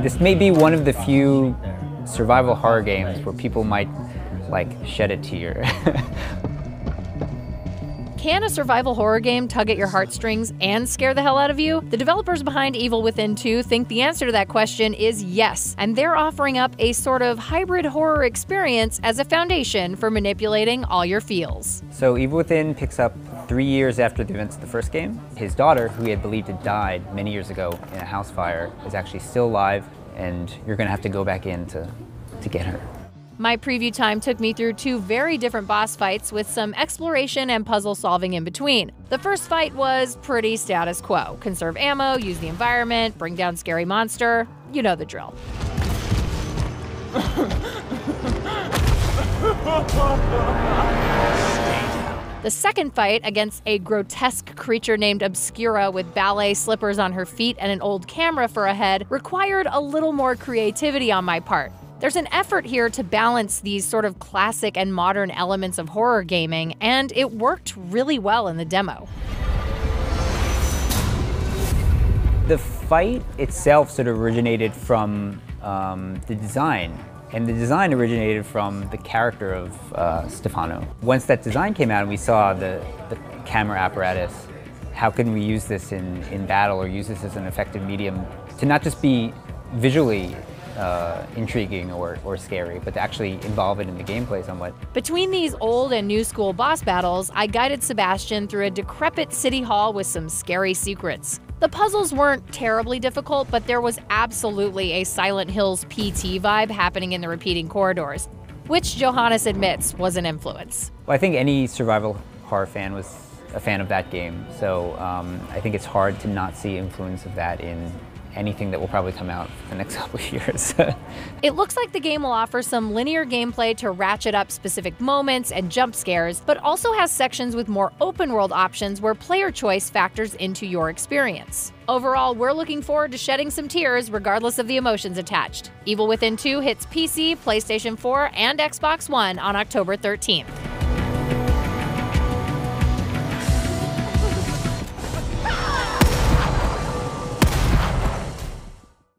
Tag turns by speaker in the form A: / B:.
A: This may be one of the few survival horror games where people might, like, shed a tear.
B: Can a survival horror game tug at your heartstrings and scare the hell out of you? The developers behind Evil Within 2 think the answer to that question is yes, and they're offering up a sort of hybrid horror experience as a foundation for manipulating all your feels.
A: So Evil Within picks up 3 years after the events of the first game. His daughter, who he had believed had died many years ago in a house fire, is actually still alive, and you're gonna have to go back in to get her.
B: My preview time took me through 2 very different boss fights with some exploration and puzzle solving in between. The first fight was pretty status quo. Conserve ammo, use the environment, bring down scary monster. You know the drill. The second fight, against a grotesque creature named Obscura with ballet slippers on her feet and an old camera for a head, required a little more creativity on my part. There's an effort here to balance these sort of classic and modern elements of horror gaming, and it worked really well in the demo.
A: The fight itself sort of originated from the design, and the design originated from the character of Stefano. Once that design came out and we saw the camera apparatus, how can we use this in battle or use this as an effective medium to not just be visually intriguing or scary, but to actually involve it in the gameplay somewhat.
B: Between these old and new school boss battles, I guided Sebastian through a decrepit city hall with some scary secrets. The puzzles weren't terribly difficult, but there was absolutely a Silent Hills PT vibe happening in the repeating corridors, which Johannes admits was an influence.
A: Well, I think any survival horror fan was a fan of that game, so I think it's hard to not see influence of that in anything that will probably come out for the next couple of years.
B: It looks like the game will offer some linear gameplay to ratchet up specific moments and jump scares, but also has sections with more open-world options where player choice factors into your experience. Overall, we're looking forward to shedding some tears regardless of the emotions attached. Evil Within 2 hits PC, PlayStation 4, and Xbox One on October 13th.